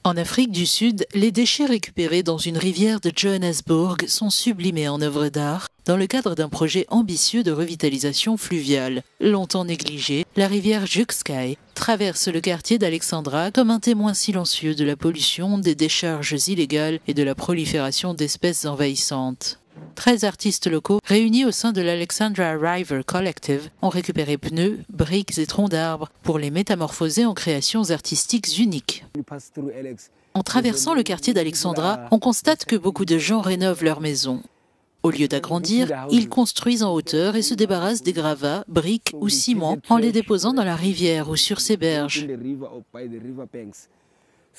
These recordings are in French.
En Afrique du Sud, les déchets récupérés dans une rivière de Johannesburg sont sublimés en œuvres d'art dans le cadre d'un projet ambitieux de revitalisation fluviale. Longtemps négligée, la rivière Jukskei traverse le quartier d'Alexandra comme un témoin silencieux de la pollution, des décharges illégales et de la prolifération d'espèces envahissantes. 13 artistes locaux réunis au sein de l'Alexandra River Collective ont récupéré pneus, briques et troncs d'arbres pour les métamorphoser en créations artistiques uniques. En traversant le quartier d'Alexandra, on constate que beaucoup de gens rénovent leurs maisons. Au lieu d'agrandir, ils construisent en hauteur et se débarrassent des gravats, briques ou ciments en les déposant dans la rivière ou sur ses berges.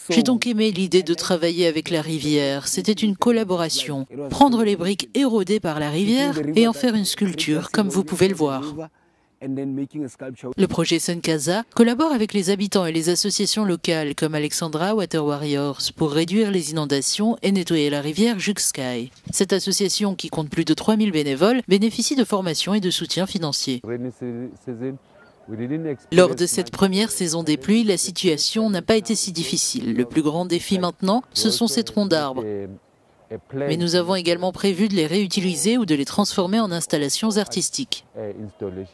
J'ai donc aimé l'idée de travailler avec la rivière. C'était une collaboration. Prendre les briques érodées par la rivière et en faire une sculpture, comme vous pouvez le voir. Le projet Suncasa collabore avec les habitants et les associations locales comme Alexandra Water Warriors pour réduire les inondations et nettoyer la rivière Jukskei. Cette association, qui compte plus de 3000 bénévoles, bénéficie de formations et de soutien financier. Lors de cette première saison des pluies, la situation n'a pas été si difficile. Le plus grand défi maintenant, ce sont ces troncs d'arbres. Mais nous avons également prévu de les réutiliser ou de les transformer en installations artistiques.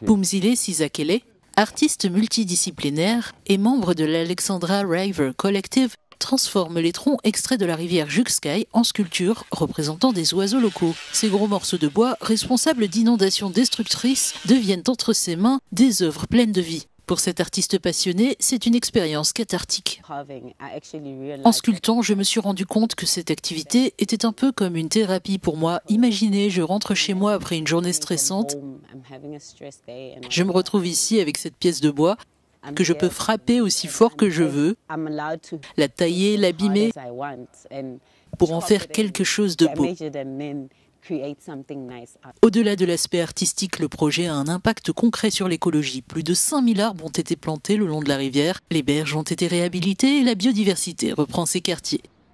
Phumzile Sizakele, artiste multidisciplinaire et membre de l'Alexandra River Collective, transforme les troncs extraits de la rivière Jukskei en sculptures représentant des oiseaux locaux. Ces gros morceaux de bois, responsables d'inondations destructrices, deviennent entre ses mains des œuvres pleines de vie. Pour cet artiste passionné, c'est une expérience cathartique. En sculptant, je me suis rendu compte que cette activité était un peu comme une thérapie pour moi. Imaginez, je rentre chez moi après une journée stressante. Je me retrouve ici avec cette pièce de bois que je peux frapper aussi fort que je veux, la tailler, l'abîmer pour en faire quelque chose de beau. Au-delà de l'aspect artistique, le projet a un impact concret sur l'écologie. Plus de 5000 arbres ont été plantés le long de la rivière, les berges ont été réhabilitées et la biodiversité reprend ses quartiers.